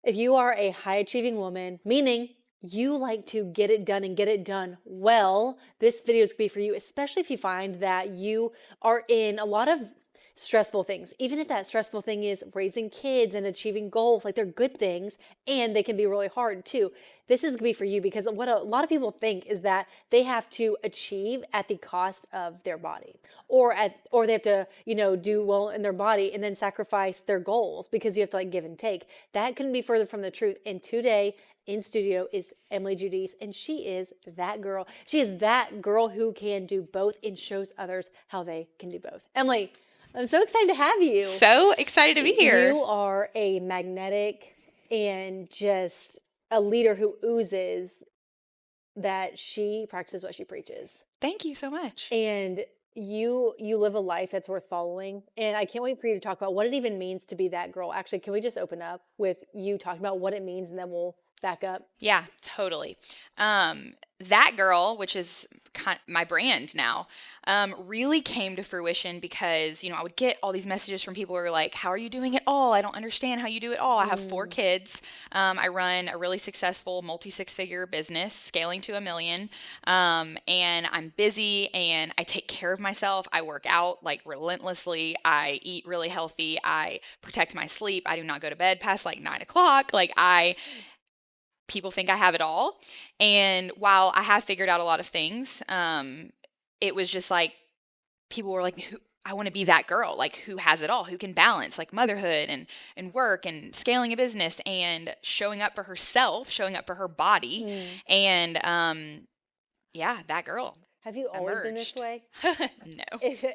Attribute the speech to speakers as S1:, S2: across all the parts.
S1: If you are a high achieving woman, meaning you like to get it done and get it done well, this video is gonna be for you, especially if you find that you are in a lot of stressful things. Even if that stressful thing is raising kids and achieving goals, like they're good things and they can be really hard too. This is gonna be for you because what a lot of people think is that they have to achieve at the cost of their body or they have to, do well in their body and then sacrifice their goals because you have to like give and take. That couldn't be further from the truth. And today in studio is Emily Judice, and she is that girl. She is that girl who can do both and shows others how they can do both. Emily, I'm so excited to have you.
S2: So excited to be here.
S1: You are a magnetic and just a leader who oozes that she practices what she preaches.
S2: Thank you so much.
S1: And you live a life that's worth following. And I can't wait for you to talk about what it even means to be that girl. Actually, can we just open up with you talking about what it means and then we'll back up?
S2: Yeah, totally. That girl, which is my brand now, really came to fruition because, I would get all these messages from people who are like, how are you doing it all? I don't understand how you do it all. I have 4 kids. I run a really successful multi-6-figure business, scaling to $1 million. And I'm busy and I take care of myself. I work out like relentlessly. I eat really healthy. I protect my sleep. I do not go to bed past like 9 o'clock. People think I have it all. And while I have figured out a lot of things, it was just like, people were like, I want to be that girl, like who has it all, who can balance like motherhood and work and scaling a business and showing up for herself, showing up for her body. And that girl.
S1: Have you always been this way?
S2: No.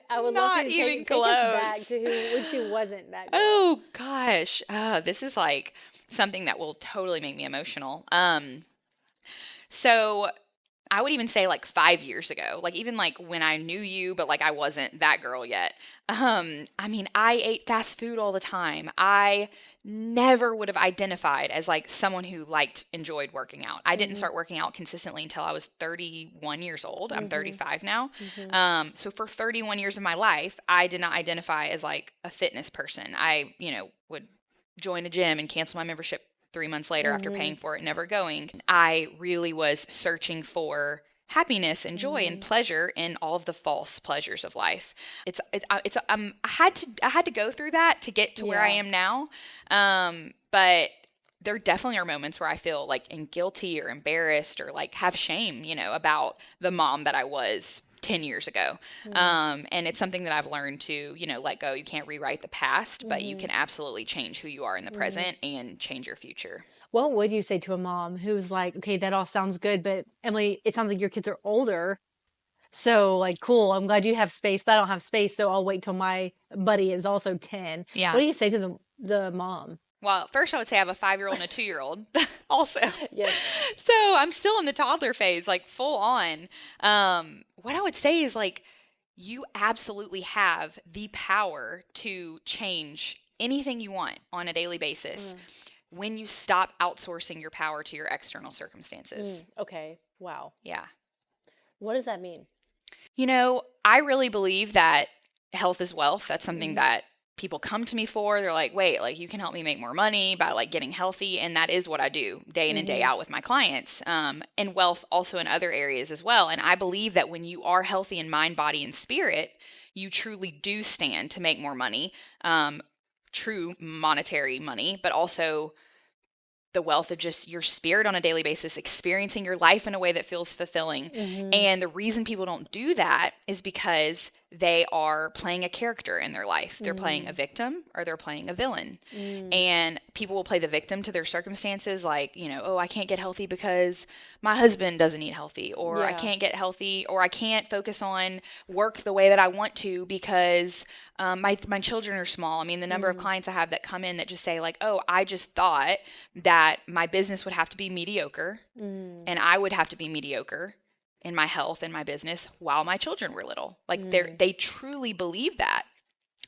S1: I would
S2: Not
S1: love for you to
S2: even
S1: take us back
S2: close.
S1: to when she wasn't that girl.
S2: Oh gosh. This is like something that will totally make me emotional. So I would even say like 5 years ago, like even like when I knew you, but like I wasn't that girl yet. I ate fast food all the time. I never would have identified as like someone who enjoyed working out. I didn't start working out consistently until I was 31 years old. I'm 35 now. So for 31 years of my life, I did not identify as like a fitness person. I, would join a gym and cancel my membership 3 months later after paying for it and never going. I really was searching for happiness and joy and pleasure in all of the false pleasures of life. I had to go through that to get to where I am now. But there definitely are moments where I feel like guilty or embarrassed or like have shame, about the mom that I was 10 years ago. And it's something that I've learned to, let go. You can't rewrite the past, but you can absolutely change who you are in the present and change your future.
S1: What would you say to a mom who's like, okay, that all sounds good, but Emily, it sounds like your kids are older. So like, cool. I'm glad you have space, but I don't have space. So I'll wait till my buddy is also 10.
S2: Yeah.
S1: What do you say to the mom?
S2: Well, first I would say I have a 5-year-old and a 2-year-old also.
S1: Yes.
S2: So I'm still in the toddler phase, like full on. What I would say is like, you absolutely have the power to change anything you want on a daily basis when you stop outsourcing your power to your external circumstances.
S1: Okay. Wow.
S2: Yeah.
S1: What does that mean?
S2: I really believe that health is wealth. That's something that people come to me for. They're like, wait, like you can help me make more money by like getting healthy. And that is what I do day in and day out with my clients, and wealth also in other areas as well. And I believe that when you are healthy in mind, body, and spirit, you truly do stand to make more money, true monetary money, but also the wealth of just your spirit on a daily basis, experiencing your life in a way that feels fulfilling. And the reason people don't do that is because they are playing a character in their life. They're playing a victim or they're playing a villain. And people will play the victim to their circumstances, like, oh, I can't get healthy because my husband doesn't eat healthy, or I can't get healthy, or I can't focus on work the way that I want to because my children are small. I mean, the number of clients I have that come in that just say like, oh, I just thought that my business would have to be mediocre and I would have to be mediocre in my health and my business while my children were little. Like they truly believe that.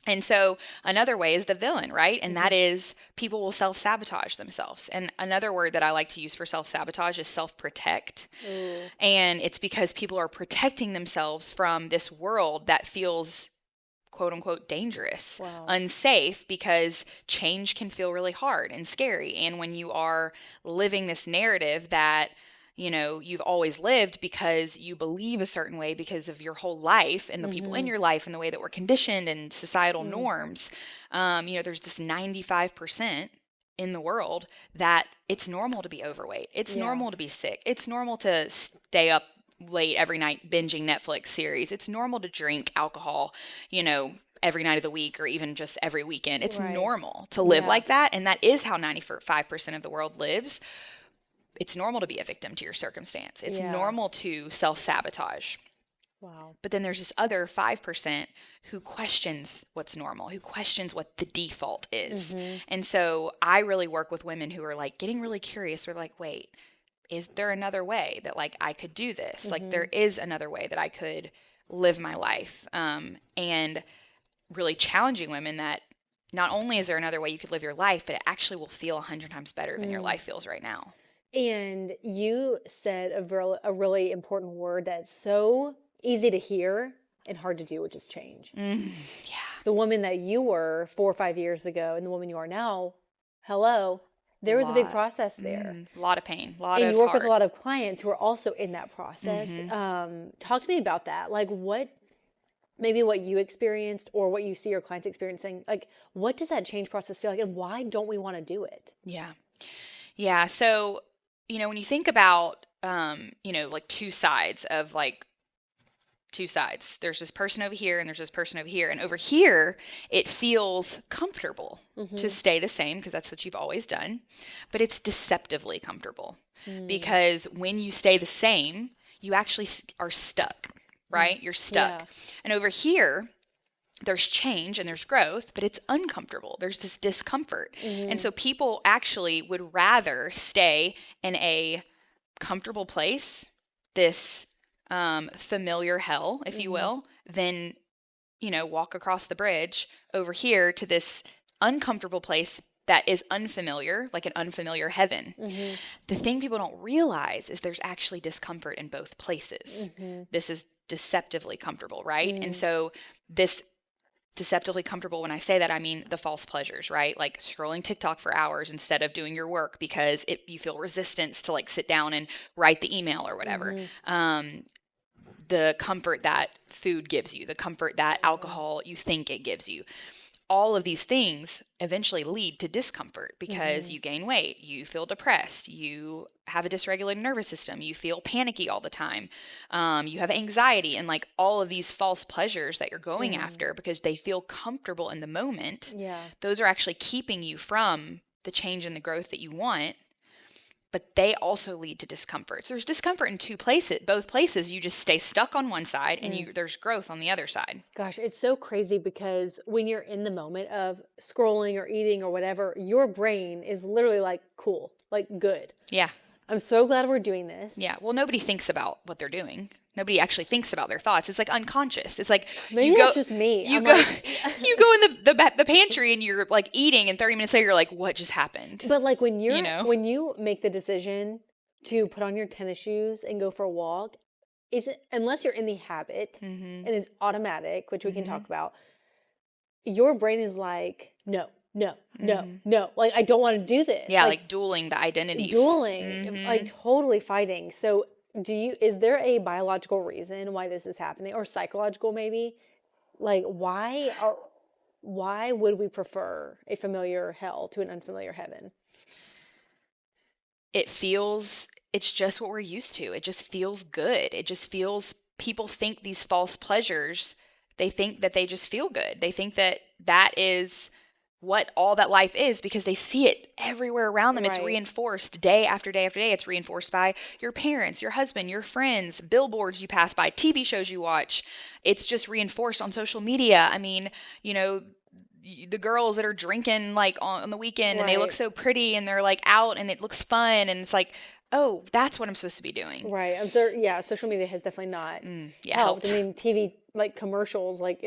S2: And so another way is the villain, right? And that is people will self-sabotage themselves. And another word that I like to use for self-sabotage is self-protect. And it's because people are protecting themselves from this world that feels quote unquote dangerous,
S1: Wow.
S2: unsafe, because change can feel really hard and scary. And when you are living this narrative that, you know, you've always lived because you believe a certain way because of your whole life and the people in your life and the way that we're conditioned and societal norms, you know, there's this 95% in the world that it's normal to be overweight. It's normal to be sick. It's normal to stay up late every night binging Netflix series. It's normal to drink alcohol, you know, every night of the week or even just every weekend. It's normal to live like that. And that is how 95% of the world lives. It's normal to be a victim to your circumstance. It's normal to self-sabotage.
S1: Wow.
S2: But then there's this other 5% who questions what's normal, who questions what the default is. And so I really work with women who are like getting really curious. They're like, wait, is there another way that like I could do this? Like there is another way that I could live my life. And really challenging women that not only is there another way you could live your life, but it actually will feel 100 times better than your life feels right now.
S1: And you said a really important word that's so easy to hear and hard to do, which is change.
S2: Yeah.
S1: The woman that you were 4 or 5 years ago and the woman you are now, hello, there was a big process there.
S2: A lot of pain, a lot
S1: And
S2: of
S1: you work
S2: heart.
S1: with a lot of clients who are also in that process. Talk to me about that. Like maybe what you experienced or what you see your clients experiencing, like what does that change process feel like and why don't we want to do it?
S2: Yeah. Yeah. So, you know, when you think about, you know, like two sides, there's this person over here and there's this person over here. And over here, it feels comfortable to stay the same because that's what you've always done. But it's deceptively comfortable because when you stay the same, you actually are stuck, right? You're stuck.
S1: Yeah.
S2: And over here, there's change and there's growth, but it's uncomfortable. There's this discomfort. And so people actually would rather stay in a comfortable place, this familiar hell, if you will, than, you know, walk across the bridge over here to this uncomfortable place that is unfamiliar, like an unfamiliar heaven. The thing people don't realize is there's actually discomfort in both places. This is deceptively comfortable, right? And so this deceptively comfortable, when I say that, I mean the false pleasures, right? Like scrolling TikTok for hours instead of doing your work because you feel resistance to like sit down and write the email or whatever. The comfort that food gives you, the comfort that alcohol you think it gives you. All of these things eventually lead to discomfort because you gain weight, you feel depressed, you have a dysregulated nervous system, you feel panicky all the time, you have anxiety, and like all of these false pleasures that you're going after because they feel comfortable in the moment. Those are actually keeping you from the change and the growth that you want. But they also lead to discomfort. So there's discomfort in two places. Both places, you just stay stuck on one side and there's growth on the other side.
S1: Gosh, it's so crazy because when you're in the moment of scrolling or eating or whatever, your brain is literally like, cool, like good.
S2: Yeah.
S1: I'm so glad we're doing this.
S2: Yeah. Well, nobody thinks about what they're doing. Nobody actually thinks about their thoughts. It's like unconscious. It's like
S1: Maybe that's just me.
S2: You go in the pantry and you're like eating, and 30 minutes later you're like, what just happened?
S1: But like when when you make the decision to put on your tennis shoes and go for a walk, unless you're in the habit and it's automatic, which we can talk about, your brain is like, no. Like I don't want to do this.
S2: Yeah, like dueling the identities.
S1: Like totally fighting. So is there a biological reason why this is happening, or psychological maybe? Like why would we prefer a familiar hell to an unfamiliar heaven?
S2: It's just what we're used to. It just feels good. It just feels, people think these false pleasures, they think that they just feel good. They think that that is what all that life is because they see it everywhere around them. Right. It's reinforced day after day after day. It's reinforced by your parents, your husband, your friends, billboards you pass by, TV shows you watch. It's just reinforced on social media. I mean, you know, the girls that are drinking like on the weekend and they look so pretty and they're like out and it looks fun and it's like, oh, that's what I'm supposed to be doing.
S1: Right. I'm sure. Yeah. Social media has definitely not helped. I mean, TV like commercials, like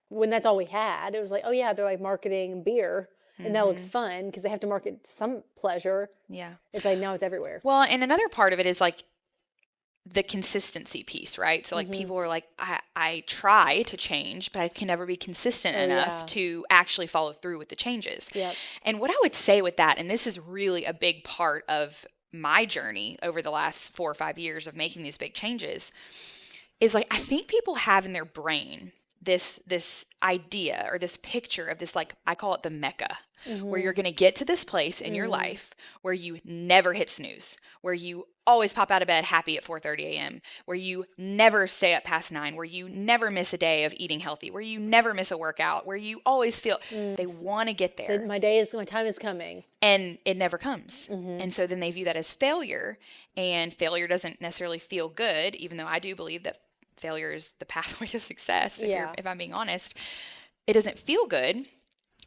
S1: when that's all we had, it was like, oh yeah, they're like marketing beer and that looks fun because they have to market some pleasure.
S2: Yeah.
S1: It's like now it's everywhere.
S2: Well, and another part of it is like the consistency piece, right? So like people are like, I try to change, but I can never be consistent enough to actually follow through with the changes.
S1: Yep.
S2: And what I would say with that, and this is really a big part of my journey over the last 4 or 5 years of making these big changes, is like, I think people have in their brain this idea or this picture of this, like, I call it the Mecca, where you're going to get to this place in your life where you never hit snooze, where you always pop out of bed happy at 4:30 a.m., where you never stay up past 9, where you never miss a day of eating healthy, where you never miss a workout, where you always feel they want to get there.
S1: My time is coming.
S2: And it never comes. And so then they view that as failure, and failure doesn't necessarily feel good, even though I do believe that failure is the pathway to success, if I'm being honest. It doesn't feel good.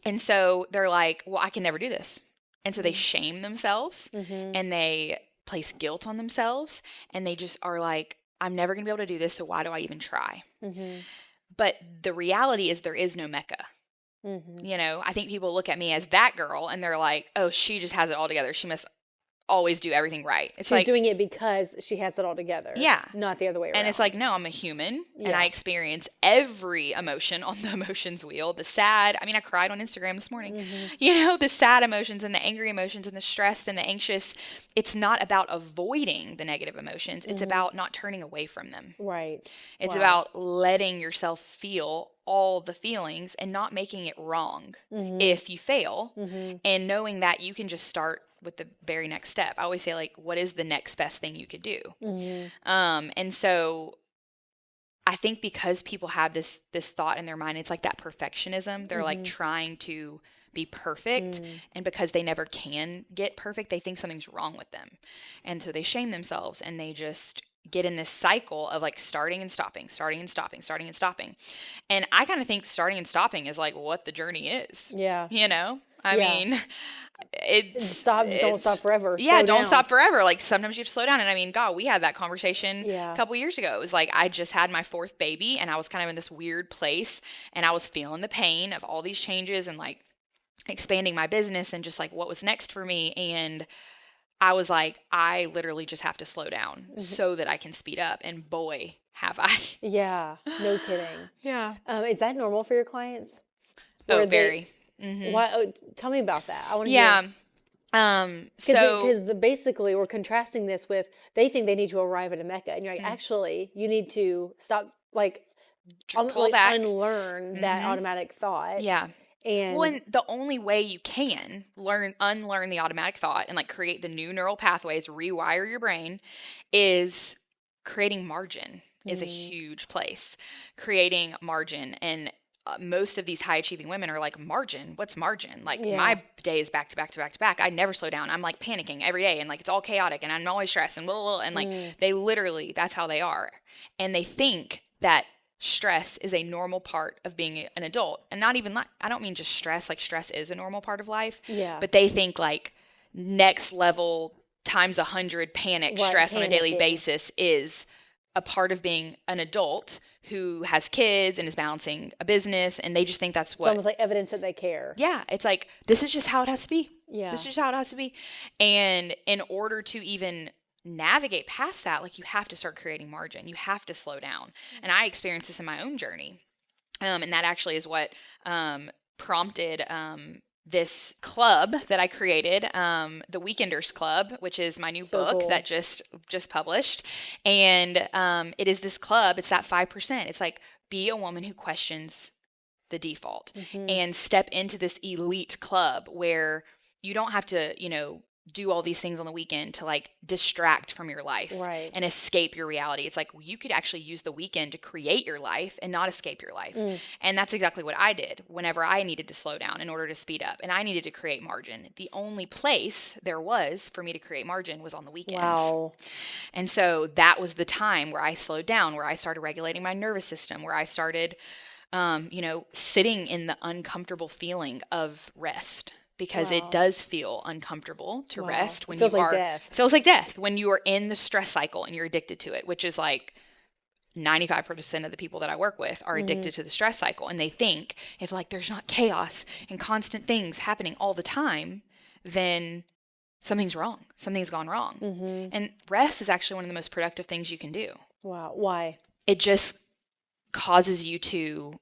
S2: And so they're like, well, I can never do this. And so they shame themselves and they place guilt on themselves, and they just are like, I'm never going to be able to do this, so why do I even try? But the reality is there is no Mecca. You know, I think people look at me as that girl and they're like, oh, she just has it all together. She must always do everything right. It's
S1: She's
S2: like
S1: doing it because she has it all together.
S2: Yeah.
S1: Not the other way around.
S2: And it's like, no, I'm a human and I experience every emotion on the emotions wheel. The sad, I mean, I cried on Instagram this morning. You know, the sad emotions and the angry emotions and the stressed and the anxious. It's not about avoiding the negative emotions. It's about not turning away from them.
S1: Right.
S2: It's about letting yourself feel all the feelings and not making it wrong if you fail, and knowing that you can just start with the very next step. I always say, like, what is the next best thing you could do? And so I think because people have this thought in their mind, it's like that perfectionism. They're like trying to be perfect, and because they never can get perfect, they think something's wrong with them. And so they shame themselves, and they just get in this cycle of like starting and stopping, starting and stopping, starting and stopping. And I kind of think starting and stopping is like what the journey is.
S1: Yeah.
S2: You know? I mean,
S1: don't stop forever.
S2: Yeah, don't stop forever. Like sometimes you have to slow down. And I mean, God, we had that conversation a couple years ago. It was like I just had my 4th baby and I was kind of in this weird place, and I was feeling the pain of all these changes and like expanding my business and just like what was next for me. And I was like, I literally just have to slow down so that I can speed up. And boy, have I.
S1: Yeah, no kidding.
S2: Yeah.
S1: Is that normal for your clients?
S2: Oh, very.
S1: Why? Tell me about that. I want to hear. Because basically we're contrasting this with, they think they need to arrive at a Mecca, and you're like, actually, you need to stop, like,
S2: pull back,
S1: unlearn that automatic thought.
S2: Yeah.
S1: And
S2: the only way you can unlearn the automatic thought and like create the new neural pathways, rewire your brain, is creating margin is a huge place. Creating margin. And most of these high achieving women are like, margin? What's margin? Like my day is back to back to back to back. I never slow down. I'm like panicking every day, and like it's all chaotic, and I'm always stressed and blah, blah, blah. And like they literally, that's how they are. And they think that stress is a normal part of being an adult. And not even like, I don't mean just stress, like stress is a normal part of life.
S1: Yeah.
S2: But they think like next level times 100 stress on a daily basis is a part of being an adult who has kids and is balancing a business. And they just think that's what.
S1: It's almost like evidence that they care.
S2: Yeah. It's like, this is just how it has to be.
S1: Yeah.
S2: This is just how it has to be. And in order to even navigate past that, like, you have to start creating margin. You have to slow down. And I experienced this in my own journey. And that actually is what prompted this club that I created, the Weekenders Club, which is my new book that just published. And it is this club. It's that 5%. It's like, be a woman who questions the default and step into this elite club where you don't have to, do all these things on the weekend to like distract from your life and escape your reality. It's like, you could actually use the weekend to create your life and not escape your life. And that's exactly what I did whenever I needed to slow down in order to speed up, and I needed to create margin. The only place there was for me to create margin was on the weekends.
S1: Wow.
S2: And so that was the time where I slowed down, where I started regulating my nervous system, where I started, sitting in the uncomfortable feeling of rest. Because it does feel uncomfortable to rest when
S1: death.
S2: It feels like death when you are in the stress cycle and you're addicted to it, which is like 95% of the people that I work with are addicted to the stress cycle. And they think if like there's not chaos and constant things happening all the time, then something's wrong. Something's gone wrong. And rest is actually one of the most productive things you can do.
S1: Wow. Why?
S2: It just causes you to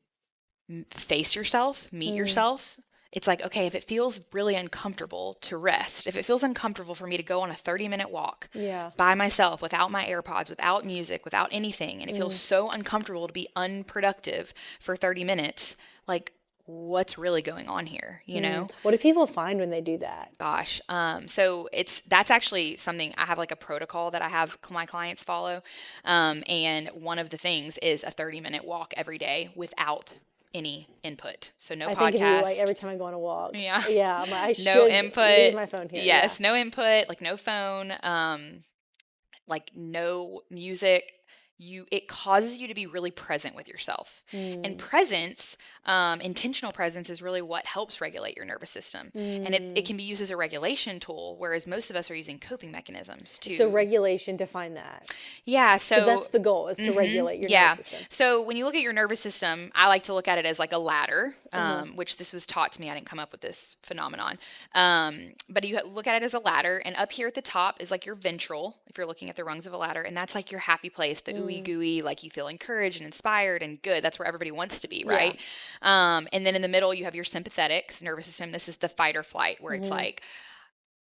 S2: face yourself, meet yourself. It's like, okay, if it feels really uncomfortable to rest, if it feels uncomfortable for me to go on a 30-minute walk by myself without my AirPods, without music, without anything, and it feels so uncomfortable to be unproductive for 30 minutes, like, what's really going on here, you know?
S1: What do people find when they do that?
S2: Gosh. So that's actually something I have, like a protocol that I have my clients follow. And one of the things is a 30-minute walk every day without any input. So no
S1: I
S2: podcast.
S1: think of you, like, every time I go on a walk.
S2: Yeah.
S1: Yeah. I'm like, I should
S2: No input.
S1: leave my phone here.
S2: Yes. No input, like no phone, like no music. It causes you to be really present with yourself. And presence, intentional presence, is really what helps regulate your nervous system. And it can be used as a regulation tool, whereas most of us are using coping mechanisms to.
S1: So regulation, define that.
S2: Yeah, so
S1: 'cause that's the goal, is to regulate your nervous system.
S2: So when you look at your nervous system, I like to look at it as like a ladder, which this was taught to me. I didn't come up with this phenomenon. But you look at it as a ladder, and up here at the top is like your ventral, if you're looking at the rungs of a ladder, and that's like your happy place, the ooey gooey, like you feel encouraged and inspired and good. That's where everybody wants to be, right? And then in the middle, you have your sympathetic nervous system. This is the fight or flight, where it's like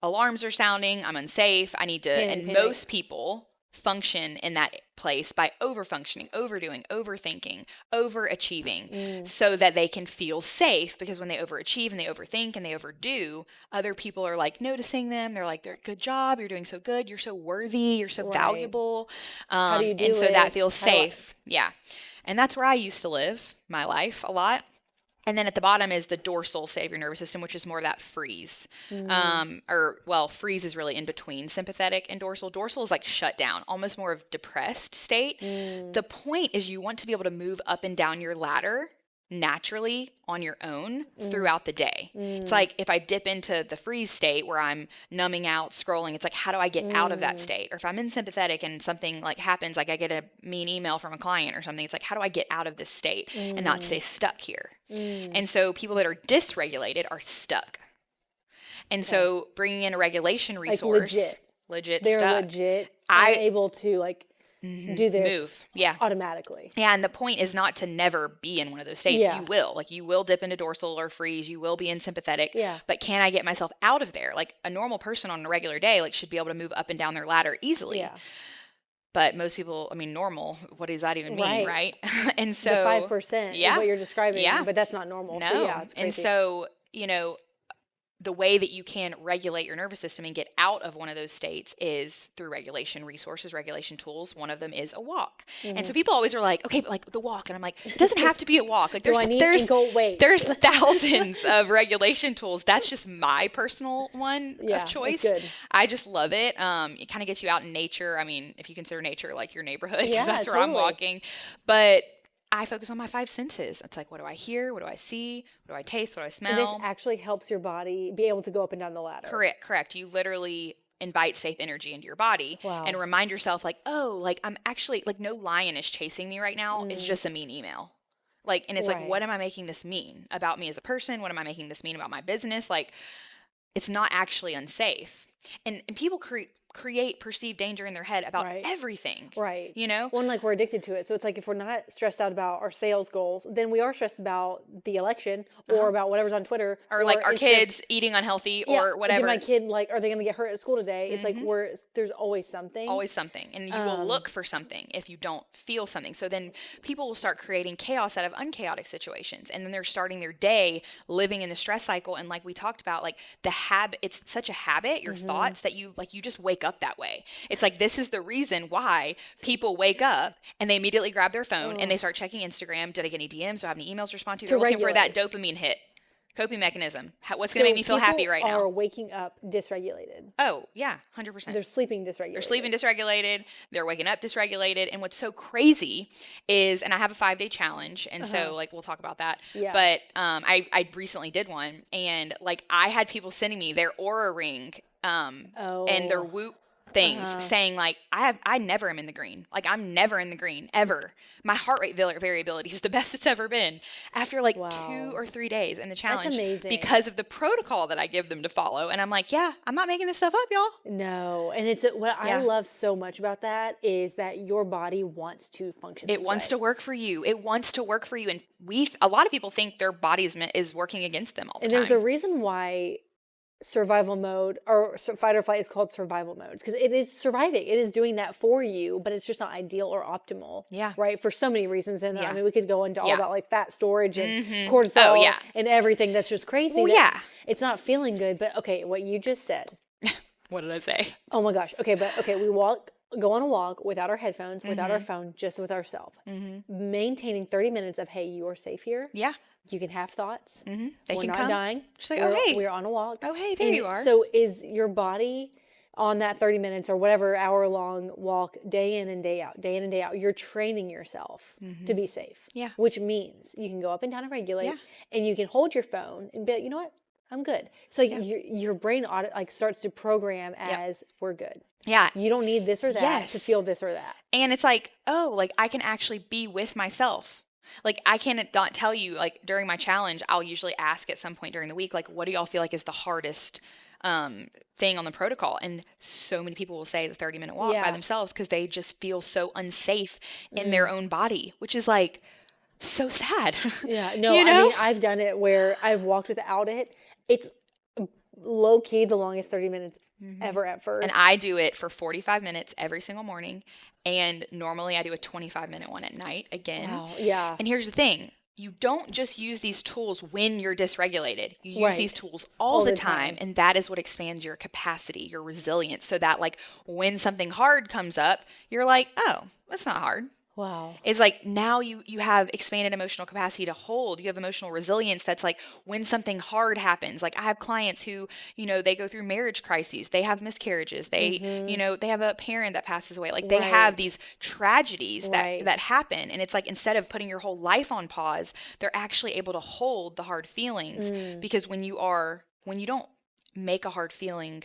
S2: alarms are sounding, I'm unsafe, I need to, and most people function in that place by over-functioning, overdoing, overthinking, overachieving, so that they can feel safe, because when they overachieve and they overthink and they overdo, other people are like noticing them. They're like, good job, you're doing so good, you're so worthy, you're so valuable.
S1: How do you do
S2: and so
S1: it?
S2: that feels safe. Yeah. And that's where I used to live my life a lot. And then at the bottom is the dorsal side of your nervous system, which is more of that freeze. Freeze is really in between sympathetic and dorsal. Dorsal is like shut down, almost more of depressed state. The point is you want to be able to move up and down your ladder naturally on your own throughout the day. It's like if I dip into the freeze state where I'm numbing out, scrolling, it's like, how do I get out of that state? Or if I'm in sympathetic and something like happens, like I get a mean email from a client or something, it's like, how do I get out of this state and not stay stuck here? And so people that are dysregulated are stuck. And so bringing in a regulation resource, legit
S1: they're
S2: stuck.
S1: legit able to like do this automatically.
S2: Yeah, and the point is not to never be in one of those states. You will dip into dorsal or freeze, you will be in sympathetic, but can I get myself out of there? Like a normal person on a regular day like should be able to move up and down their ladder easily. But most people, I mean, normal, what does that even mean, right? And so
S1: the 5% is what you're describing, but that's not normal.
S2: No.
S1: So it's crazy.
S2: And so, the way that you can regulate your nervous system and get out of one of those states is through regulation resources, regulation tools. One of them is a walk. And so people always are like, okay, but like the walk. And I'm like, it doesn't have to be a walk. Like there's thousands of regulation tools. That's just my personal one of choice.
S1: Good.
S2: I just love it. It kind of gets you out in nature. I mean, if you consider nature like your neighborhood, because that's where I'm walking. But I focus on my 5 senses. It's like, what do I hear? What do I see? What do I taste? What do I smell?
S1: And this actually helps your body be able to go up and down the ladder.
S2: Correct. You literally invite safe energy into your body and remind yourself like, oh, like I'm actually, like no lion is chasing me right now. It's just a mean email. Like, and it's like, what am I making this mean about me as a person? What am I making this mean about my business? Like, it's not actually unsafe. And people create perceived danger in their head about everything.
S1: Right.
S2: Well,
S1: and like we're addicted to it. So it's like if we're not stressed out about our sales goals, then we are stressed about the election or about whatever's on Twitter.
S2: Or like our kids eating unhealthy or whatever.
S1: Did my kid, like, are they going to get hurt at school today? It's like there's always something.
S2: Always something. And you will look for something if you don't feel something. So then people will start creating chaos out of unchaotic situations. And then they're starting their day living in the stress cycle. And like we talked about, like the habit, it's such a habit, your thoughts, that you just wake up that way. It's like, this is the reason why people wake up and they immediately grab their phone and they start checking Instagram. Did I get any DMs? Do I have any emails to respond to? They're looking for that dopamine hit. Coping mechanism. What's going to make me feel happy right now?
S1: People are waking up dysregulated.
S2: Oh, yeah, 100%.
S1: They're sleeping dysregulated.
S2: They're sleeping dysregulated. They're waking up dysregulated. And what's so crazy is, and I have a 5-day challenge, and so like we'll talk about that.
S1: Yeah.
S2: But I recently did one, and like I had people sending me their Aura ring and their Whoop things saying like, I never am in the green. Like I'm never in the green ever. My heart rate variability is the best it's ever been after like 2 or 3 days in the challenge
S1: amazing.
S2: because of the protocol that I give them to follow. And I'm like, yeah, I'm not making this stuff up, y'all.
S1: No. And it's what I love so much about that is that your body wants to function.
S2: It wants to work for you. It wants to work for you. And a lot of people think their body is working against them all the time.
S1: And there's a reason why survival mode or fight or flight is called survival modes, because it is surviving. It is doing that for you, but it's just not ideal or optimal.
S2: Yeah.
S1: Right. For so many reasons. And I mean, we could go into all about like fat storage and
S2: Oh,
S1: cortisol and everything that's just crazy.
S2: Well, yeah.
S1: It's not feeling good. But okay, what you just said.
S2: What did I say?
S1: Oh my gosh. Okay. But okay, go on a walk without our headphones, without our phone, just with ourselves. Maintaining 30 minutes of, hey, you are safe here.
S2: Yeah.
S1: You can have thoughts.
S2: They
S1: We're
S2: can
S1: not
S2: come.
S1: dying.
S2: Just like, oh, hey.
S1: We're on a walk.
S2: Oh, hey, there you are.
S1: So is your body on that 30 minutes or whatever hour-long walk day in and day out, you're training yourself to be safe.
S2: Yeah.
S1: Which means you can go up and down and regulate and you can hold your phone and be like, you know what? I'm good. So your brain starts to program as we're good.
S2: Yeah.
S1: You don't need this or that to feel this or that.
S2: And it's like, oh, like I can actually be with myself. Like I cannot tell you, like during my challenge, I'll usually ask at some point during the week, like, what do y'all feel like is the hardest thing on the protocol? And so many people will say the 30-minute walk by themselves because they just feel so unsafe in their own body, which is like so sad.
S1: Yeah. No, I mean, I've done it where I've walked without it. It's low key the longest 30 minutes ever at first.
S2: And I do it for 45 minutes every single morning. And normally I do a 25-minute one at night again.
S1: Wow, yeah.
S2: And here's the thing. You don't just use these tools when you're dysregulated. You use these tools all the time. And that is what expands your capacity, your resilience. So that like when something hard comes up, you're like, oh, that's not hard.
S1: Wow.
S2: It's like now you have expanded emotional capacity to hold. You have emotional resilience that's like when something hard happens. Like I have clients who, they go through marriage crises. They have miscarriages. They, they have a parent that passes away. Like they have these tragedies that happen. And it's like instead of putting your whole life on pause, they're actually able to hold the hard feelings because when you don't make a hard feeling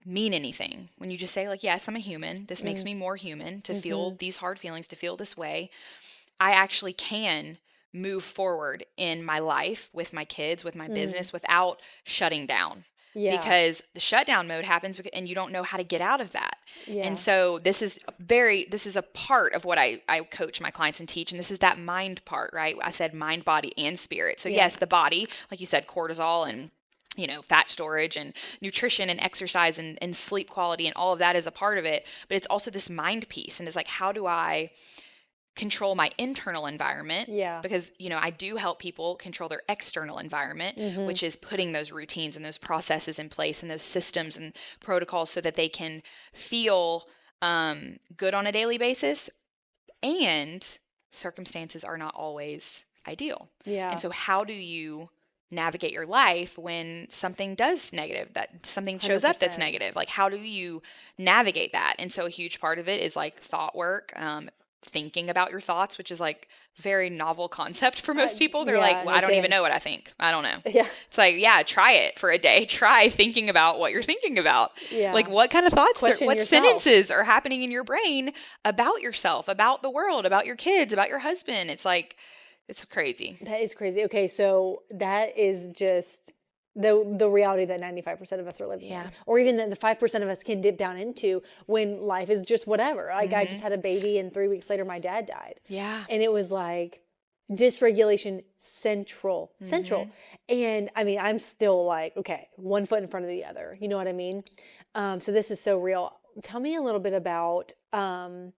S2: mean anything, when you just say like, yes, I'm a human, this makes me more human to feel these hard feelings, to feel this way, I actually can move forward in my life with my kids, with my business without shutting down. Because the shutdown mode happens and you don't know how to get out of that. And so this is a part of what I coach my clients and teach. And this is that mind part, right? I said mind, body, and spirit. So yes, the body, like you said, cortisol and fat storage and nutrition and exercise and sleep quality and all of that is a part of it. But it's also this mind piece. And it's like, how do I control my internal environment?
S1: Yeah.
S2: Because, I do help people control their external environment, which is putting those routines and those processes in place and those systems and protocols so that they can feel good on a daily basis. And circumstances are not always ideal.
S1: Yeah.
S2: And so how do you navigate your life when something does negative, that something shows
S1: 100%.
S2: up that's negative? Like, how do you navigate that? And so a huge part of it is like thought work, thinking about your thoughts, which is like very novel concept for most people. They're like, well, I don't even know what I think. I don't know.
S1: Yeah.
S2: It's like, try it for a day. Try thinking about what you're thinking about.
S1: Yeah.
S2: Like what kind of thoughts, what
S1: yourself.
S2: sentences are happening in your brain about yourself, about the world, about your kids, about your husband. It's like, it's crazy.
S1: That is crazy. Okay, so that is just the reality that 95% of us are living in. Or even that the 5% of us can dip down into when life is just whatever. Like I just had a baby and 3 weeks later my dad died.
S2: Yeah.
S1: And it was like dysregulation central. And I mean, I'm still like, okay, one foot in front of the other. You know what I mean? So this is so real. Tell me a little bit about, I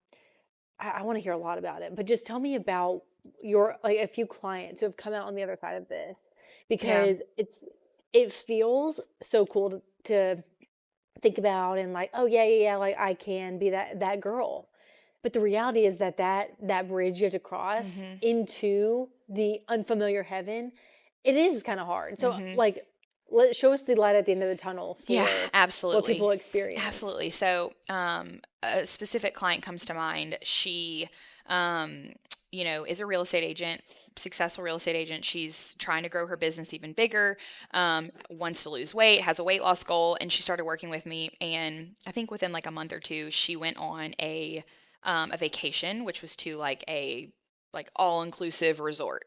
S1: want to hear a lot about it, but just tell me about a few clients who have come out on the other side of this, because it feels so cool to think about and like, oh yeah, like I can be that girl. But the reality is that bridge you have to cross into the unfamiliar heaven, it is kind of hard. So like, show us the light at the end of the tunnel for
S2: absolutely.
S1: what people experience.
S2: Absolutely. So a specific client comes to mind. She is a real estate agent, successful real estate agent. She's trying to grow her business even bigger, wants to lose weight, has a weight loss goal, and she started working with me. And I think within like a month or two, she went on a vacation, which was to like a all-inclusive resort.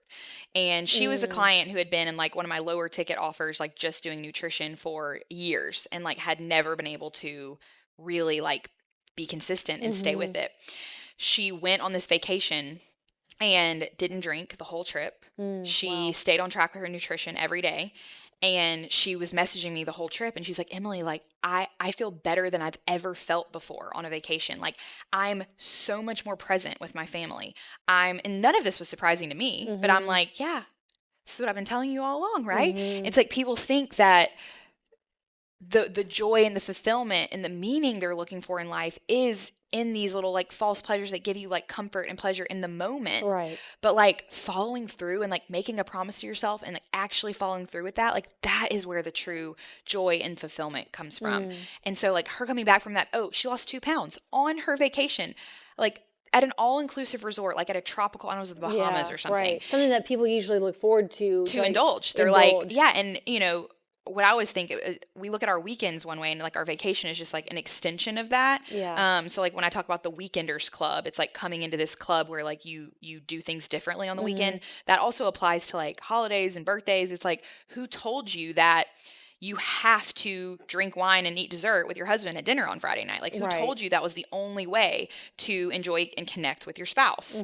S2: And she was a client who had been in like one of my lower ticket offers, like just doing nutrition for years, and like had never been able to really like be consistent and stay with it. She went on this vacation and didn't drink the whole trip. She stayed on track with her nutrition every day. And she was messaging me the whole trip. And she's like, Emily, like, I feel better than I've ever felt before on a vacation. Like, I'm so much more present with my family. And none of this was surprising to me, but I'm like, yeah, this is what I've been telling you all along, right? It's like people think that the joy and the fulfillment and the meaning they're looking for in life is in these little like false pleasures that give you like comfort and pleasure in the moment.
S1: Right.
S2: But like following through and like making a promise to yourself and like actually following through with that, like that is where the true joy and fulfillment comes from. And so like her coming back from that, she lost 2 pounds on her vacation, like at an all-inclusive resort, like at a tropical, I don't know, it was the Bahamas or something.
S1: Right. Something that people usually look forward to
S2: like, indulge. They're like, yeah. And what I always think, we look at our weekends one way, and like our vacation is just like an extension of that.
S1: Yeah.
S2: So like when I talk about the Weekenders Club, it's like coming into this club where like you do things differently on the weekend. That also applies to like holidays and birthdays. It's like, who told you that you have to drink wine and eat dessert with your husband at dinner on Friday night? Like, who told you that was the only way to enjoy and connect with your spouse?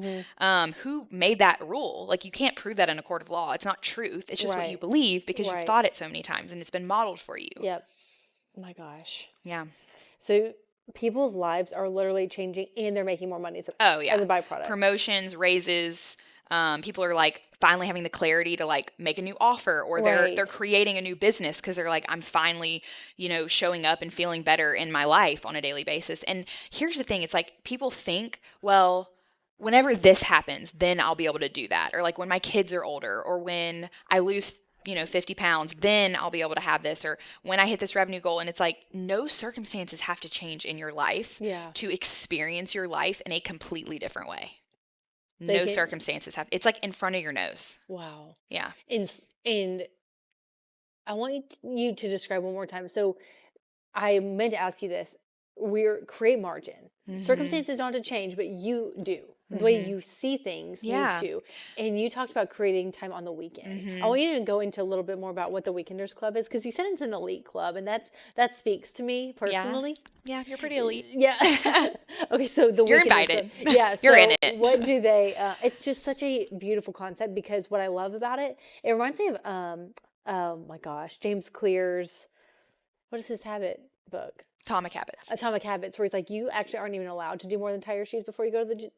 S2: Who made that rule? Like, you can't prove that in a court of law. It's not truth. It's just what you believe because you've thought it so many times and it's been modeled for you.
S1: Yep. Oh my gosh.
S2: Yeah.
S1: So people's lives are literally changing and they're making more money as a byproduct.
S2: Promotions, raises. People are like finally having the clarity to like make a new offer, or they're creating a new business because they're like, I'm finally, showing up and feeling better in my life on a daily basis. And here's the thing. It's like people think, well, whenever this happens, then I'll be able to do that. Or like when my kids are older, or when I lose 50 pounds, then I'll be able to have this, or when I hit this revenue goal. And it's like, no circumstances have to change in your life to experience your life in a completely different way. No circumstances have. It's like in front of your nose.
S1: Wow.
S2: Yeah.
S1: And I want you to describe one more time. So I meant to ask you this. Create margin. Circumstances don't have to change, but you do. The way you see things needs to. And you talked about creating time on the weekend. I want you to go into a little bit more about what the Weekenders Club is, because you said it's an elite club, and that speaks to me personally.
S2: Yeah, you're pretty elite.
S1: Yeah. Okay, so
S2: you're invited.
S1: Club, yeah, so
S2: you're in it.
S1: What do they? It's just such a beautiful concept, because what I love about it reminds me of oh my gosh, James Clear's, what is his habit book?
S2: Atomic Habits,
S1: where it's like you actually aren't even allowed to do more than tie your shoes before you go to the gym.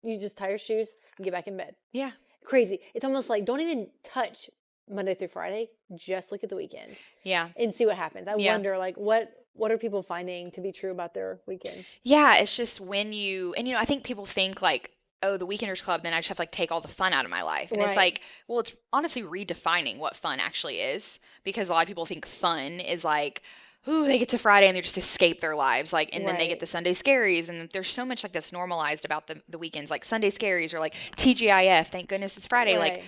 S1: You just tie your shoes and get back in bed.
S2: Yeah.
S1: Crazy. It's almost like don't even touch Monday through Friday. Just look at the weekend.
S2: Yeah.
S1: And see what happens. I wonder, like, what are people finding to be true about their weekends?
S2: Yeah, it's just when I think people think like, oh, the Weekenders Club, then I just have to like take all the fun out of my life. And it's like, well, it's honestly redefining what fun actually is, because a lot of people think fun is like, ooh, they get to Friday and they just escape their lives. Like, and then they get the Sunday scaries. And there's so much like that's normalized about the weekends, like Sunday scaries, or like TGIF. Thank goodness it's Friday. Like,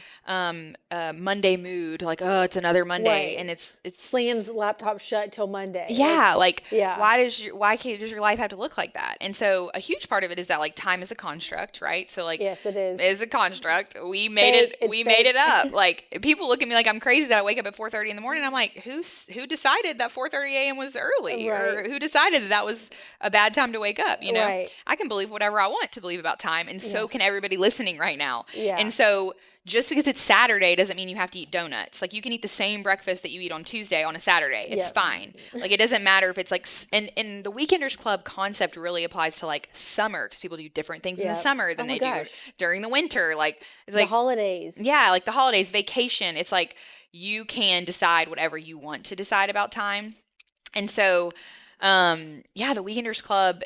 S2: Monday mood, like, oh, it's another Monday. And it's
S1: slams laptop shut till Monday.
S2: Yeah. Why does your life have to look like that? And so a huge part of it is that like time is a construct, right? So like,
S1: yes, it is.
S2: It is a construct. We made it up. Like, people look at me like I'm crazy that I wake up at 4:30 in the morning. I'm like, who decided that 4:30 a.m. was early, or who decided that was a bad time to wake up? I can believe whatever I want to believe about time, and so can everybody listening right now. And so just because it's Saturday doesn't mean you have to eat donuts. Like, you can eat the same breakfast that you eat on Tuesday on a Saturday. It's fine. Like, it doesn't matter if it's like, and the Weekenders Club concept really applies to like summer, because people do different things in the summer than they do during the winter. Like, it's like
S1: the holidays.
S2: Yeah, like the holidays, vacation. It's like you can decide whatever you want to decide about time. And so, the Weekenders Club,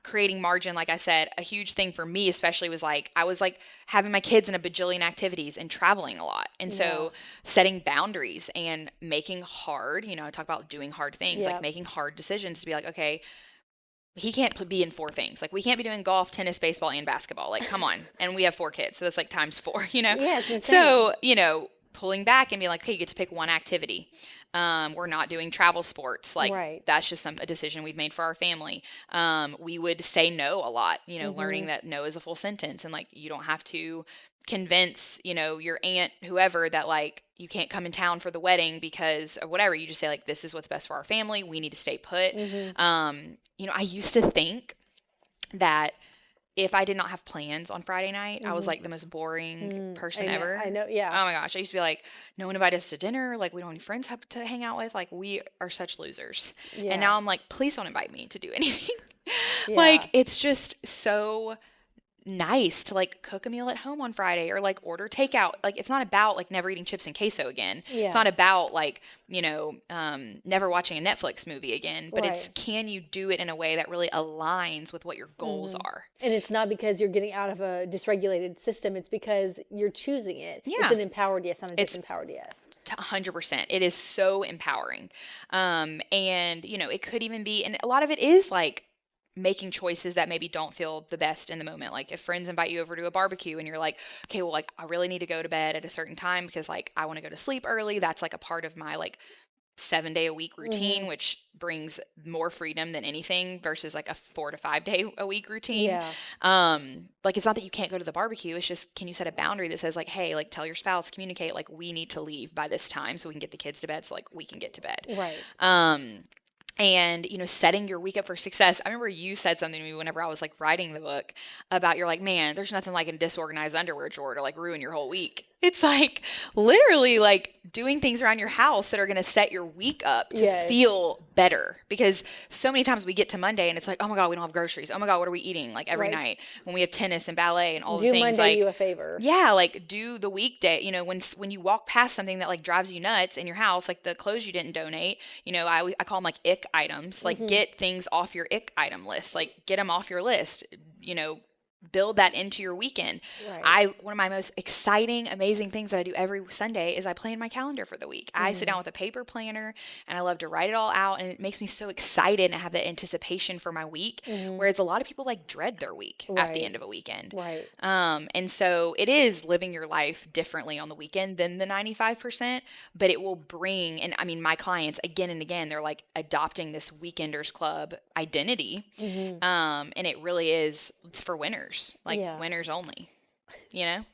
S2: creating margin, like I said, a huge thing for me especially was like, I was like having my kids in a bajillion activities and traveling a lot. And so setting boundaries and making hard, I talk about doing hard things, like making hard decisions to be like, okay, he can't be in 4 things. Like we can't be doing golf, tennis, baseball, and basketball. Like, come on. And we have 4 kids. So that's like times 4, you know?
S1: Yeah, it's insane.
S2: So, you know, pulling back and being like, okay, you get to pick one activity. We're not doing travel sports. Like
S1: Right.
S2: that's just a decision we've made for our family. We would say no a lot, you know, learning that no is a full sentence, and like, you don't have to convince, you know, your aunt, whoever, that like you can't come in town for the wedding because of whatever. You just say like, this is what's best for our family. We need to stay put. You know, I used to think that if I did not have plans on Friday night, I was like the most boring person ever.
S1: I know, yeah.
S2: Oh my gosh. I used to be like, no one invited us to dinner. Like, we don't have any friends to hang out with. Like, we are such losers.
S1: Yeah.
S2: And now I'm like, please don't invite me to do anything.
S1: Yeah.
S2: Like, it's just so nice to like cook a meal at home on Friday or like order takeout. Like, it's not about like never eating chips and queso again.
S1: Yeah.
S2: It's not about like, you know, never watching a Netflix movie again, but it's,
S1: Right.
S2: can you do it in a way that really aligns with what your goals are?
S1: And it's not because you're getting out of a dysregulated system. It's because you're choosing it.
S2: Yeah.
S1: It's an empowered yes, not a disempowered yes.
S2: 100%. It is so empowering. And, you know, it could even be, and a lot of it is like making choices that maybe don't feel the best in the moment. Like if friends invite you over to a barbecue and you're like, okay, well, like I really need to go to bed at a certain time because like I want to go to sleep early. That's like a part of my like 7-day a week routine, which brings more freedom than anything versus like a 4 to 5 day a week routine.
S1: Yeah.
S2: Like it's not that you can't go to the barbecue. It's just, can you set a boundary that says like, hey, like tell your spouse, communicate, like we need to leave by this time so we can get the kids to bed. So like we can get to bed.
S1: Right.
S2: And, you know, setting your week up for success. I remember you said something to me whenever I was like writing the book about, you're like, man, there's nothing like a disorganized underwear drawer to like ruin your whole week. It's like literally like doing things around your house that are going to set your week up to
S1: Yes.
S2: feel better. Because so many times we get to Monday and it's like, oh my God, we don't have groceries. Oh my God, what are we eating? Like every
S1: Right.
S2: night when we have tennis and ballet and all
S1: Do
S2: the things.
S1: Monday
S2: Like,
S1: you a favor.
S2: yeah, like do the weekday, you know, when you walk past something that like drives you nuts in your house, like the clothes you didn't donate, you know, I call them like ick items, like get things off your ick item list, like get them off your list, you know, build that into your weekend.
S1: Right.
S2: One of my most exciting, amazing things that I do every Sunday is I plan my calendar for the week. I sit down with a paper planner and I love to write it all out, and it makes me so excited and I have that anticipation for my week. Whereas a lot of people like dread their week at the
S1: Right.
S2: end of a weekend.
S1: Right.
S2: And so it is living your life differently on the weekend than the 95%, but it will bring, and I mean, my clients again and again, they're like adopting this Weekenders Club identity. And it really is, it's for winners, like
S1: Yeah.
S2: winners only, you know?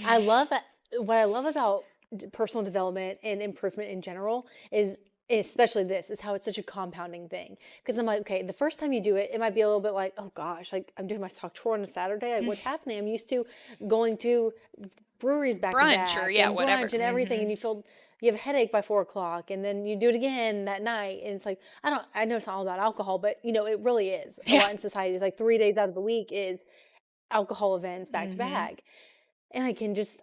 S1: I love what I love about personal development and improvement in general is especially this is how it's such a compounding thing. Because I'm like, okay, the first time you do it, it might be a little bit like, oh gosh, like I'm doing my stock chore on a Saturday. Like what's happening? I'm used to going to breweries back to
S2: Brunch
S1: back
S2: or, yeah,
S1: and
S2: whatever.
S1: brunch and everything, and you have a headache by 4 o'clock, and then you do it again that night, and it's like I know it's not all about alcohol, but you know it really is a lot in society. It's like 3 days out of the week is alcohol events back to back. And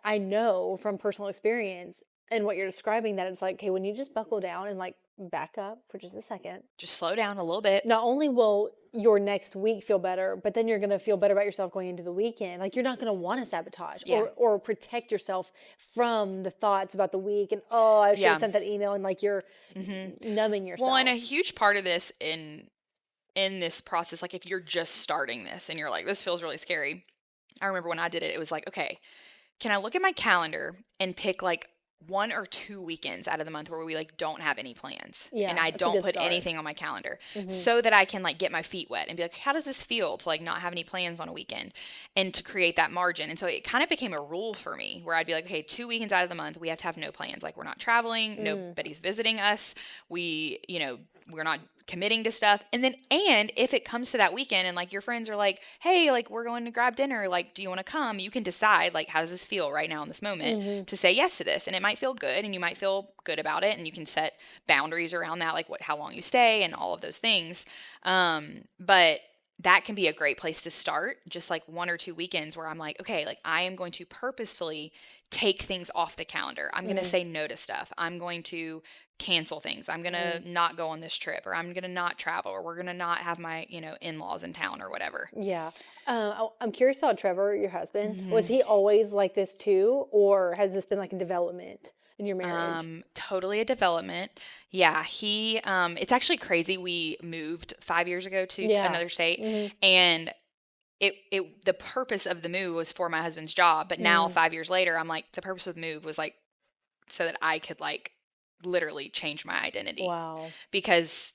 S1: I know from personal experience and what you're describing that it's like, okay, when you just buckle down and like back up for just a second,
S2: Just slow down a little bit.
S1: not only will your next week feel better, but then you're going to feel better about yourself going into the weekend. Like you're not going to want to sabotage
S2: Yeah.
S1: or protect yourself from the thoughts about the week and, oh, I should
S2: Yeah.
S1: have sent that email, and like you're numbing yourself.
S2: Well, and a huge part of this in this process, like if you're just starting this and you're like, this feels really scary. I remember when I did it, it was like, okay, can I look at my calendar and pick like 1 or 2 weekends out of the month where we like don't have any plans,
S1: Yeah,
S2: and I
S1: that's a
S2: don't
S1: good
S2: put
S1: start.
S2: anything on my calendar, so that I can like get my feet wet and be like, how does this feel to like not have any plans on a weekend, and to create that margin. And so it kind of became a rule for me where I'd be like, okay, 2 weekends out of the month we have to have no plans, like we're not traveling, nobody's visiting us, we're not committing to stuff. And if it comes to that weekend and like your friends are like, hey, like we're going to grab dinner, like do you want to come, you can decide like, how does this feel right now in this moment to say yes to this. And it might feel good, and you might feel good about it, and you can set boundaries around that, like how long you stay and all of those things. But that can be a great place to start, just like 1 or 2 weekends where I'm like, okay, like I am going to purposefully take things off the calendar. I'm going to say no to stuff. I'm going to cancel things. I'm going to not go on this trip, or I'm going to not travel, or we're going to not have my, in-laws in town or whatever.
S1: Yeah. I'm curious about Trevor, your husband. Was he always like this too, or has this been like a development in your marriage?
S2: Totally a development. Yeah, it's actually crazy. We moved 5 years ago to
S1: Yeah.
S2: another state,
S1: Mm-hmm.
S2: and the purpose of the move was for my husband's job. But now, 5 years later, I'm like, the purpose of the move was like so that I could like literally change my identity,
S1: Wow.
S2: because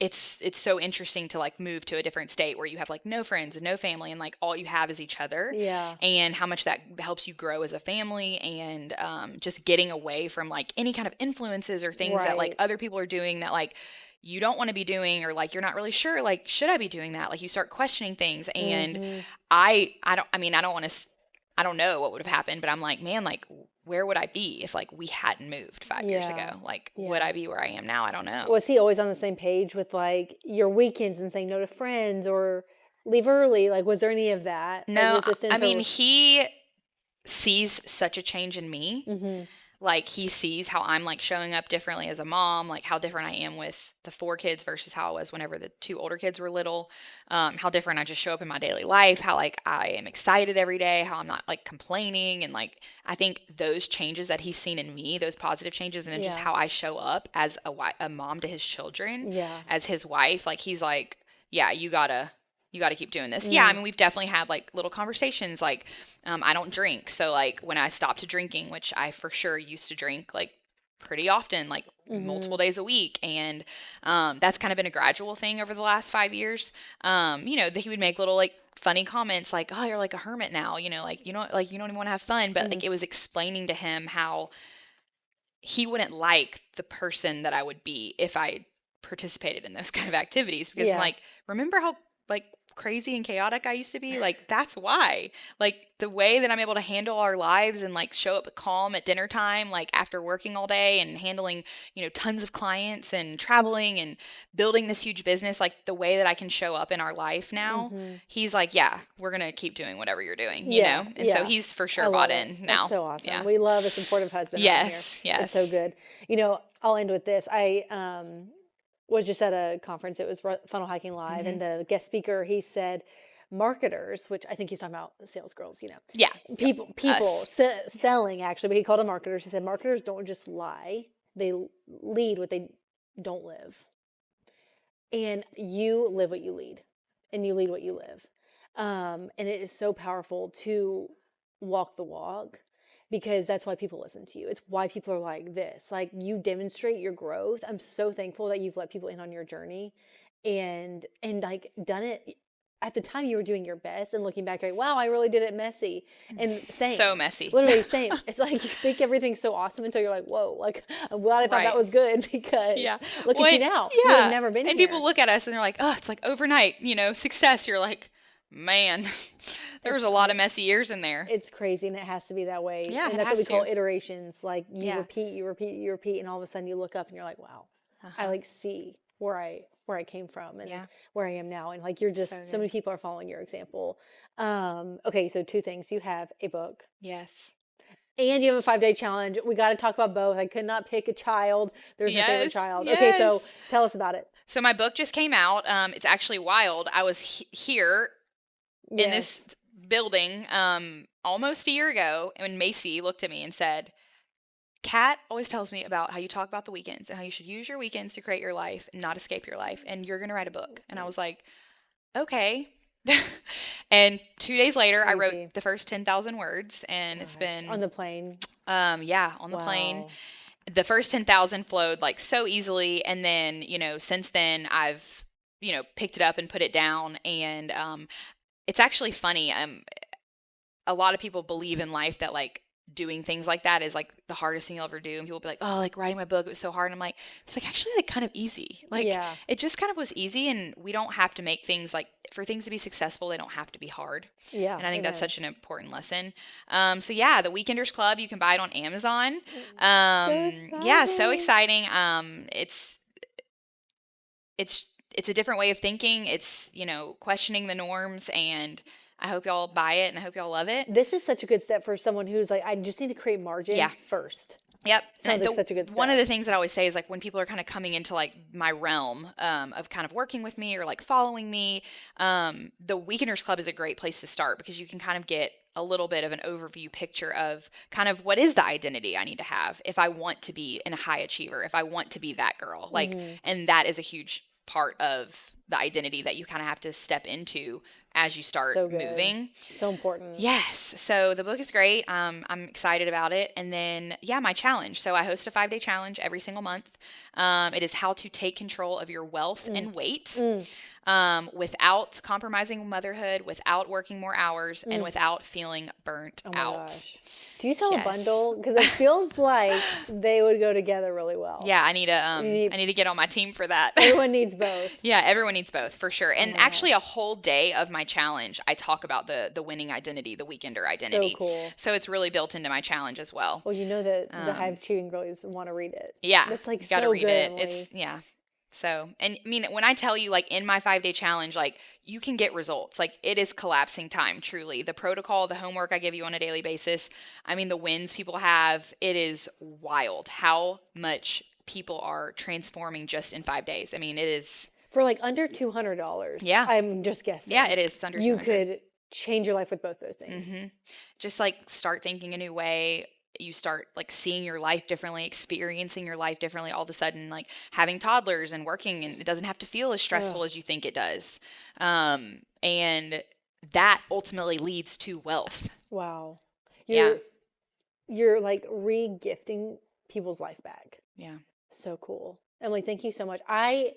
S2: it's so interesting to like move to a different state where you have like no friends and no family, and like all you have is each other.
S1: Yeah.
S2: And how much that helps you grow as a family, and just getting away from like any kind of influences or things that like
S1: Right.
S2: other people are doing that like you don't want to be doing, or like you're not really sure, like, should I be doing that? Like you start questioning things. And
S1: Mm-hmm.
S2: I don't want to, I don't know what would have happened, but I'm like, man, like where would I be if like we hadn't moved 5 years
S1: Yeah.
S2: ago? Like, would
S1: Yeah.
S2: I be where I am now? I don't know.
S1: Was he always on the same page with like your weekends and saying no to friends or leave early? Like, was there any of that? Or
S2: No,
S1: was this
S2: I mean,
S1: until?
S2: he sees such a change in me.
S1: Mm-hmm.
S2: Like he sees how I'm like showing up differently as a mom, like how different I am with the 4 kids versus how I was whenever the 2 older kids were little. How different I just show up in my daily life, how like I am excited every day, how I'm not like complaining. And like, I think those changes that he's seen in me, those positive changes, and in just
S1: Yeah.
S2: how I show up as a mom to his children,
S1: Yeah.
S2: as his wife, like he's like, yeah, you gotta keep doing this. Yeah, I mean, we've definitely had like little conversations. Like, I don't drink, so like when I stopped drinking, which I for sure used to drink like pretty often, like multiple days a week, and that's kind of been a gradual thing over the last 5 years. That he would make little like funny comments like, "Oh, you're like a hermit now," like you don't even want to have fun. But like it was explaining to him how he wouldn't like the person that I would be if I participated in those kind of activities, because I'm
S1: Yeah.
S2: like, remember how like crazy and chaotic I used to be? Like that's why. Like the way that I'm able to handle our lives and like show up calm at dinner time, like after working all day and handling, tons of clients and traveling and building this huge business, like the way that I can show up in our life now, he's like, yeah, we're going to keep doing whatever you're doing,
S1: Yeah.
S2: And so
S1: Yeah.
S2: he's for
S1: I
S2: sure
S1: love
S2: bought
S1: it.
S2: in
S1: That's
S2: now.
S1: so awesome.
S2: Yeah.
S1: We love a supportive husband around here.
S2: Yes.
S1: It's so good. I'll end with this. I was just at a conference. It was Funnel Hacking Live, and the guest speaker, he said, marketers, which I think he's talking about sales girls,
S2: Yeah.
S1: people
S2: Us.
S1: selling actually, but he called them marketers. He said marketers don't just lie; they lead what they don't live. And you live what you lead, and you lead what you live. And it is so powerful to walk the walk, because that's why people listen to you. It's why people are like this. Like, you demonstrate your growth. I'm so thankful that you've let people in on your journey, and like done it at the time you were doing your best, and looking back, like, wow, I really did it messy. And same.
S2: So messy.
S1: Literally same. It's like you think everything's so awesome until you're like, whoa, like I'm glad I thought that
S2: Right.
S1: was good, because
S2: Yeah.
S1: look
S2: Well,
S1: at you now. You
S2: Yeah.
S1: have never been
S2: And
S1: here.
S2: people look at us and they're like, oh, it's like overnight, success. You're like, man, there was a lot of messy years in there.
S1: It's crazy, and it has to be that way.
S2: Yeah,
S1: And
S2: it
S1: that's what we
S2: has
S1: call
S2: to.
S1: iterations. Like you
S2: Yeah.
S1: repeat, you repeat, you repeat, and all of a sudden you look up and you're like, wow, I like see where I came from, and
S2: Yeah.
S1: where I am now. And like you're just so many people are following your example. Okay, so 2 things. You have a book,
S2: Yes.
S1: and you have a 5-day challenge. We got to talk about both. I could not pick a child. There's my favorite
S2: Yes,
S1: child. Okay, so
S2: yes.
S1: tell us about it.
S2: So my book just came out. It's actually wild. I was here in this building almost a year ago, and when Macy looked at me and said, Kat always tells me about how you talk about the weekends and how you should use your weekends to create your life and not escape your life, and you're going to write a book. And I was like, okay. And 2 days later, I
S1: Crazy.
S2: wrote the first 10,000 words, and it's been
S1: on the plane.
S2: on the plane.
S1: Wow.
S2: The first 10,000 flowed like so easily, and then since then I've picked it up and put it down, and it's actually funny. A lot of people believe in life that like doing things like that is like the hardest thing you'll ever do, and people will be like, oh, like writing my book, it was so hard. And I'm like, it's like actually like kind of easy. Like it just kind of was easy, and we don't have to make things like, for things to be successful, they don't have to be hard.
S1: Yeah.
S2: And I think that's such an important lesson. So yeah, the Weekenders Club, you can buy it on Amazon. Yeah, so exciting. It's a different way of thinking. It's, questioning the norms, and I hope y'all buy it, and I hope y'all love it.
S1: This is such a good step for someone who's like, I just need to create margin first.
S2: Yep.
S1: Sounds
S2: And
S1: like such a good
S2: one of
S1: step.
S2: the things that I always say is like when people are kind of coming into like my realm of kind of working with me or like following me, the Weekenders Club is a great place to start because you can kind of get a little bit of an overview picture of kind of what is the identity I need to have if I want to be a high achiever, if I want to be that girl. Like,
S1: Hmm.
S2: and that is a huge part of the identity that you kind of have to step into as you start
S1: So good.
S2: moving.
S1: So important.
S2: Yes. So the book is great. I'm excited about it. And then, yeah, my challenge. So I host a 5-day challenge every single month. It is how to take control of your wealth
S1: Mm.
S2: and weight
S1: Mm.
S2: without compromising motherhood, without working more hours, and
S1: Mm.
S2: without feeling burnt
S1: Oh my
S2: out.
S1: gosh. Do you sell a
S2: Yes.
S1: bundle? Because it feels like they would go together really well.
S2: Yeah,
S1: You need,
S2: I need to get on my team for that.
S1: everyone needs both.
S2: Yeah, everyone needs both for sure.
S1: Oh
S2: And
S1: my
S2: actually, a
S1: gosh.
S2: whole day of my challenge, I talk about the winning identity, the weekender
S1: So
S2: identity.
S1: cool.
S2: So it's really built into my challenge as well.
S1: Well, you know that the high
S2: Um,
S1: achieving girlies want to read it.
S2: yeah,
S1: That's like
S2: you got to
S1: so
S2: read
S1: good,
S2: it. It's
S1: Emily.
S2: yeah. So, and I mean, when I tell you, like in my 5-day challenge, like you can get results. Like it is collapsing time, truly. The protocol, the homework I give you on a daily basis. I mean, the wins people have. It is wild how much people are transforming just in 5 days. I mean, it is.
S1: For like under $200,
S2: Yeah,
S1: I'm just guessing.
S2: yeah, it is. It's under
S1: You
S2: 200.
S1: could change your life with both those things.
S2: Mm-hmm. Just like start thinking a new way. You start like seeing your life differently, experiencing your life differently. All of a sudden, like having toddlers and working, and it doesn't have to feel as
S1: Ugh,
S2: stressful as you think it does. And that ultimately leads to wealth.
S1: wow.
S2: Yeah,
S1: You're like re-gifting people's life back.
S2: yeah.
S1: So cool. Emily, thank you so much. I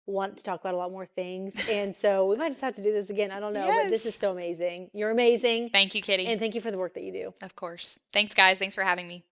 S1: want to talk about a lot more things. And so we might just have to do this again. I don't know, but this is
S2: Yes.
S1: so amazing. You're amazing.
S2: Thank you, Kitty.
S1: And thank you for the work that you do.
S2: Of course. Thanks, guys. Thanks for having me.